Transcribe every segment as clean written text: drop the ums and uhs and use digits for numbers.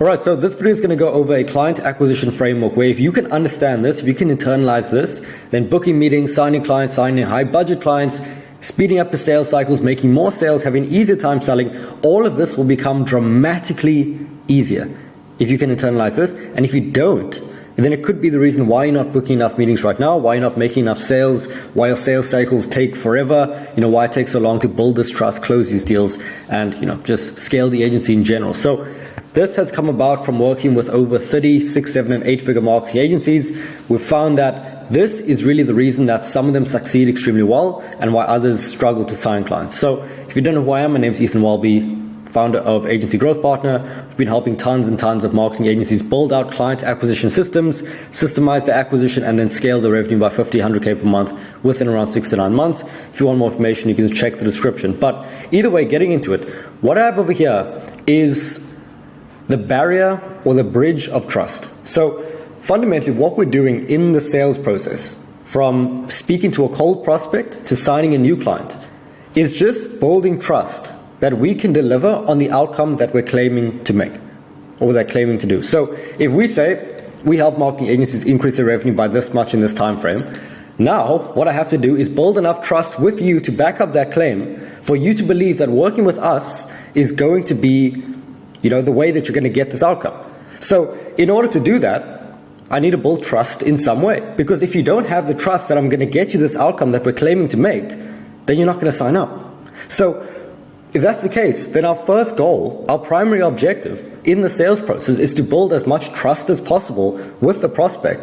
All right, so this video is going to go over a client acquisition framework where if you can understand this, if you can internalize this, then booking meetings, signing clients, signing high budget clients, speeding up the sales cycles, making more sales, having easier time selling, all of this will become dramatically easier if you can internalize this. And if you don't, then it could be the reason why you're not booking enough meetings right now, why you're not making enough sales, why your sales cycles take forever, why it takes so long to build this trust, close these deals, and just scale the agency in general. So this has come about from working with over 30, 6, 7, and 8-figure marketing agencies. We've found that this is really the reason that some of them succeed extremely well and why others struggle to sign clients. So if you don't know who I am, my name is Ethan Welby, founder of Agency Growth Partner. We've been helping tons and tons of marketing agencies build out client acquisition systems, systemize the acquisition, and then scale the revenue by 50, 100K per month within around 6 to 9 months. If you want more information, you can just check the description. But either way, getting into it, what I have over here is the barrier or the bridge of trust. So fundamentally, what we're doing in the sales process, from speaking to a cold prospect to signing a new client, is just building trust that we can deliver on the outcome that we're claiming to make, or they're claiming to do. So if we say we help marketing agencies increase their revenue by this much in this time frame, now what I have to do is build enough trust with you to back up that claim for you to believe that working with us is going to be the way that you're going to get this outcome. So in order to do that, I need to build trust in some way, because if you don't have the trust that I'm going to get you this outcome that we're claiming to make, then you're not going to sign up. So if that's the case, then our first goal, our primary objective in the sales process is to build as much trust as possible with the prospect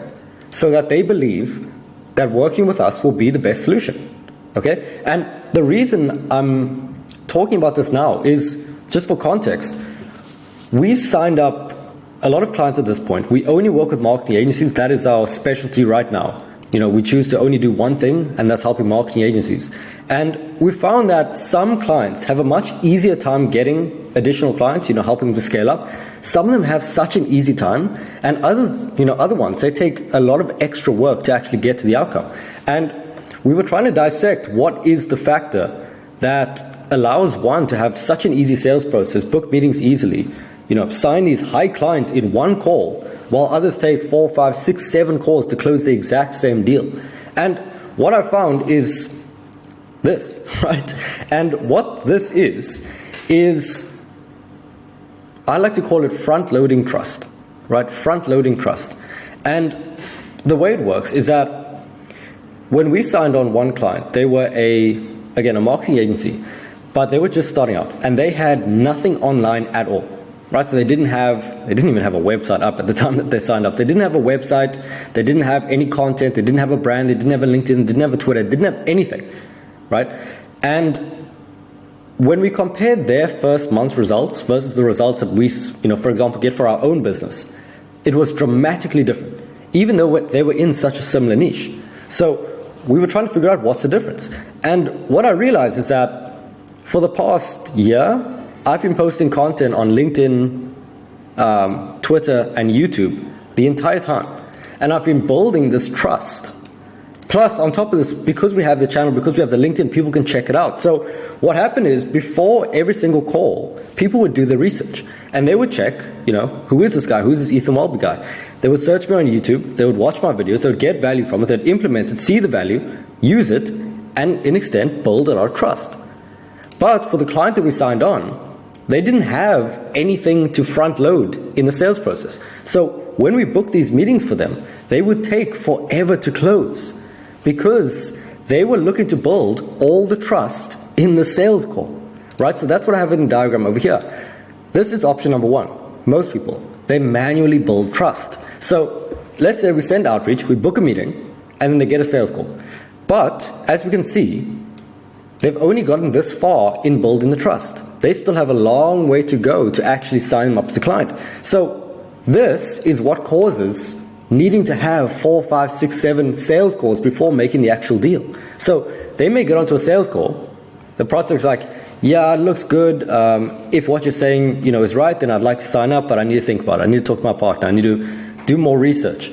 so that they believe that working with us will be the best solution. Okay? And the reason I'm talking about this now is, just for context, we've signed up a lot of clients at this point. We only work with marketing agencies. That is our specialty right now. We choose to only do one thing, and that's helping marketing agencies. And we found that some clients have a much easier time getting additional clients, helping them to scale up. Some of them have such an easy time, and other ones, they take a lot of extra work to actually get to the outcome. And we were trying to dissect what is the factor that allows one to have such an easy sales process, book meetings easily, sign these high clients in one call, while others take 4, 5, 6, 7 calls to close the exact same deal. And what I found is this, right? And what this is I like to call it front-loading trust, right? Front-loading trust. And the way it works is that when we signed on one client, they were a marketing agency, but they were just starting out, and they had nothing online at all. Right, so they didn't even have a website up at the time that they signed up. They didn't have a website, they didn't have any content, they didn't have a brand, they didn't have a LinkedIn, they didn't have a Twitter, they didn't have anything, right? And when we compared their first month's results versus the results that we, for example, get for our own business, it was dramatically different, even though they were in such a similar niche. So we were trying to figure out what's the difference. And what I realized is that for the past year, I've been posting content on LinkedIn, Twitter, and YouTube the entire time. And I've been building this trust. Plus, on top of this, because we have the channel, because we have the LinkedIn, people can check it out. So what happened is, before every single call, people would do the research. And they would check, who is this guy? Who is this Ethan Welby guy? They would search me on YouTube. They would watch my videos. They would get value from it. They'd implement it, see the value, use it, and in extent, build our trust. But for the client that we signed on, they didn't have anything to front load in the sales process. So when we booked these meetings for them, they would take forever to close because they were looking to build all the trust in the sales call, right? So that's what I have in the diagram over here. This is option number 1. Most people, they manually build trust. So let's say we send outreach, we book a meeting, and then they get a sales call. But as we can see, they've only gotten this far in building the trust. They still have a long way to go to actually sign them up as a client. So this is what causes needing to have 4, 5, 6, 7 sales calls before making the actual deal. So they may get onto a sales call. The prospect's like, yeah, it looks good. If what you're saying, is right, then I'd like to sign up, but I need to think about it. I need to talk to my partner. I need to do more research.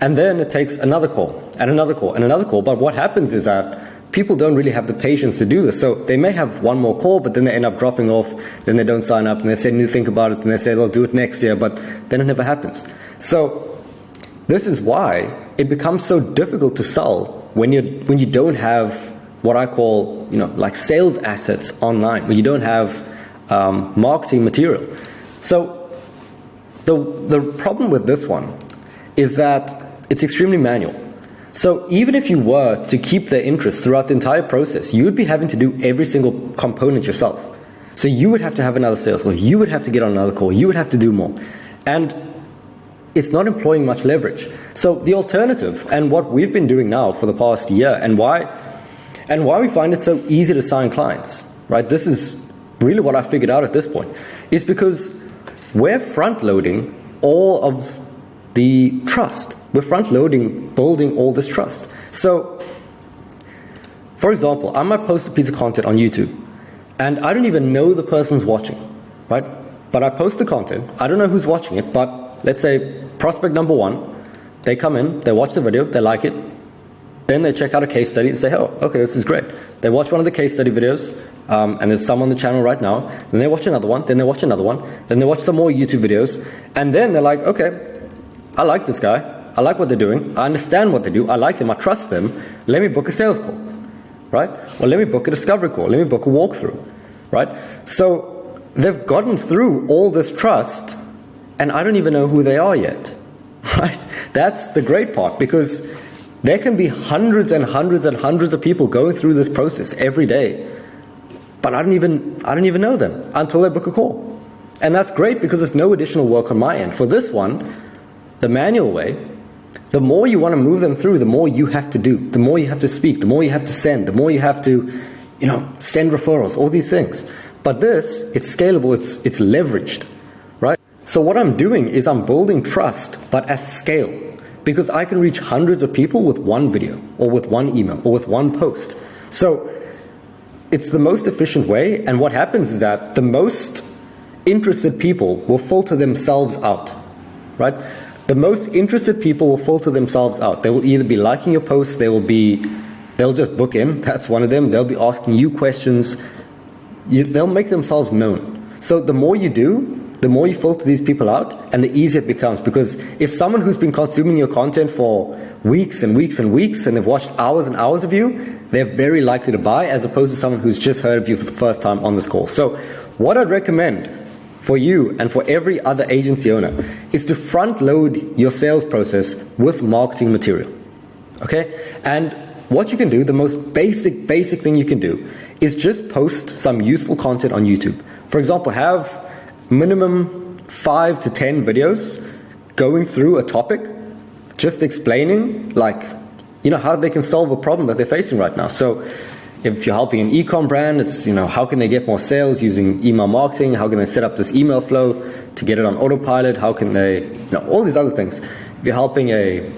And then it takes another call and another call and another call. But what happens is that people don't really have the patience to do this. So they may have one more call, but then they end up dropping off, then they don't sign up, and they say, "You think about it," and they say they'll do it next year, but then it never happens. So this is why it becomes so difficult to sell when you don't have what I call, like sales assets online, when you don't have marketing material. So the problem with this one is that it's extremely manual. So even if you were to keep their interest throughout the entire process, you would be having to do every single component yourself. So you would have to have another sales call, you would have to get on another call, you would have to do more. And it's not employing much leverage. So the alternative, and what we've been doing now for the past year, and why we find it so easy to sign clients, right? This is really what I figured out at this point, is because we're front-loading all of the trust. We're front-loading building all this trust. So, for example, I might post a piece of content on YouTube, and I don't even know the person's watching, right? But I post the content, I don't know who's watching it, but let's say prospect number 1, they come in, they watch the video, they like it, then they check out a case study and say, "Oh, okay, this is great." They watch one of the case study videos, and there's some on the channel right now, then they watch another one, then they watch another one, then they watch some more YouTube videos, and then they're like, "Okay, I like this guy, I like what they're doing, I understand what they do, I like them, I trust them, let me book a sales call," right? Or let me book a discovery call, let me book a walkthrough, right? So they've gotten through all this trust, and I don't even know who they are yet, right? That's the great part, because there can be hundreds and hundreds and hundreds of people going through this process every day, but I don't even know them until they book a call. And that's great because there's no additional work on my end. For this one, the manual way, the more you want to move them through, the more you have to do, the more you have to speak, the more you have to send, the more you have to, send referrals, all these things. But this, it's scalable, it's leveraged, right? So what I'm doing is I'm building trust, but at scale, because I can reach hundreds of people with one video, or with one email, or with one post. So it's the most efficient way, and what happens is that the most interested people will filter themselves out, right? The most interested people will filter themselves out. They will either be liking your posts, they'll just book in, that's one of them, they'll be asking you questions, they'll make themselves known. So the more you do, the more you filter these people out, and the easier it becomes. Because if someone who's been consuming your content for weeks and weeks and weeks, and they've watched hours and hours of you, they're very likely to buy, as opposed to someone who's just heard of you for the first time on this call. So what I'd recommend for you and for every other agency owner is to front load your sales process with marketing material, okay? And what you can do, the most basic thing you can do, is just post some useful content on YouTube. For example, have minimum 5 to 10 videos going through a topic, just explaining how they can solve a problem that they're facing right now. So if you're helping an e-com brand, it's how can they get more sales using email marketing, how can they set up this email flow to get it on autopilot, how can they, all these other things. If you're helping a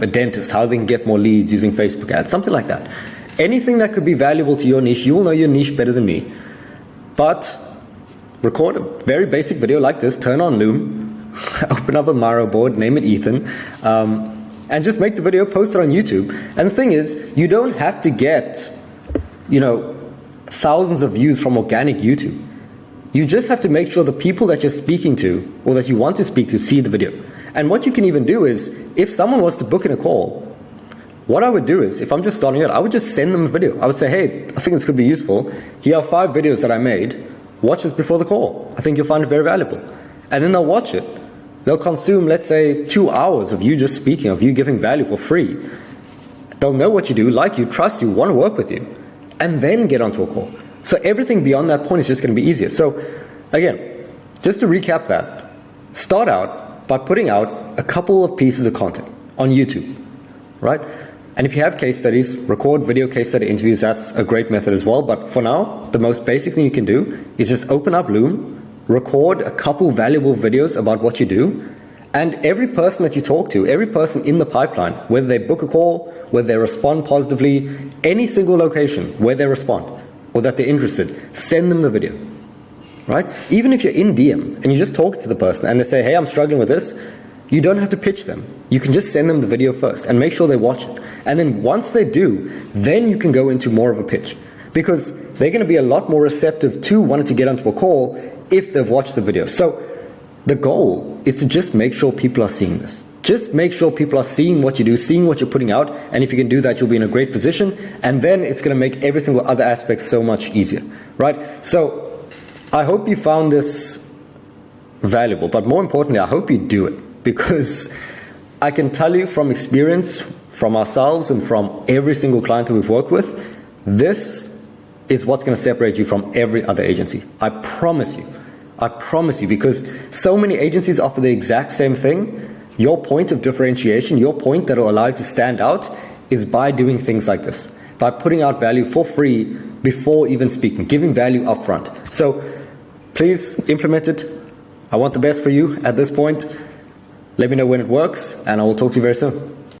dentist, how they can get more leads using Facebook ads, something like that. Anything that could be valuable to your niche, you will know your niche better than me. But record a very basic video like this, turn on Loom, open up a Miro board, name it Ethan, and just make the video, post it on YouTube. And the thing is, you don't have to get, thousands of views from organic YouTube. You just have to make sure the people that you're speaking to, or that you want to speak to, see the video. And what you can even do is, if someone was to book in a call, what I would do is, if I'm just starting out, I would just send them a video. I would say, "Hey, I think this could be useful. Here are 5 videos that I made. Watch this before the call. I think you'll find it very valuable." And then they'll watch it. They'll consume, let's say, 2 hours of you just speaking, of you giving value for free. They'll know what you do, like you, trust you, want to work with you, and then get onto a call. So everything beyond that point is just going to be easier. So again, just to recap that, start out by putting out a couple of pieces of content on YouTube, right? And if you have case studies, record video case study interviews, that's a great method as well. But for now, the most basic thing you can do is just open up Loom, record a couple valuable videos about what you do, and every person that you talk to, every person in the pipeline, whether they book a call, whether they respond positively, any single location where they respond or that they're interested, send them the video, right? Even if you're in DM and you just talk to the person and they say, "Hey, I'm struggling with this," You don't have to pitch them. You can just send them the video first and make sure they watch it. And then once they do, then you can go into more of a pitch, because they're going to be a lot more receptive to wanting to get onto a call if they've watched the video. So the goal is to just make sure people are seeing this. Just make sure people are seeing what you do, seeing what you're putting out, and if you can do that, you'll be in a great position, and then it's going to make every single other aspect so much easier, right? So I hope you found this valuable, but more importantly, I hope you do it, because I can tell you from experience, from ourselves and from every single client that we've worked with, this is what's going to separate you from every other agency. I promise you, because so many agencies offer the exact same thing. Your point of differentiation, your point that will allow you to stand out, is by doing things like this, by putting out value for free before even speaking, giving value up front. So please implement it. I want the best for you at this point. Let me know when it works, and I will talk to you very soon.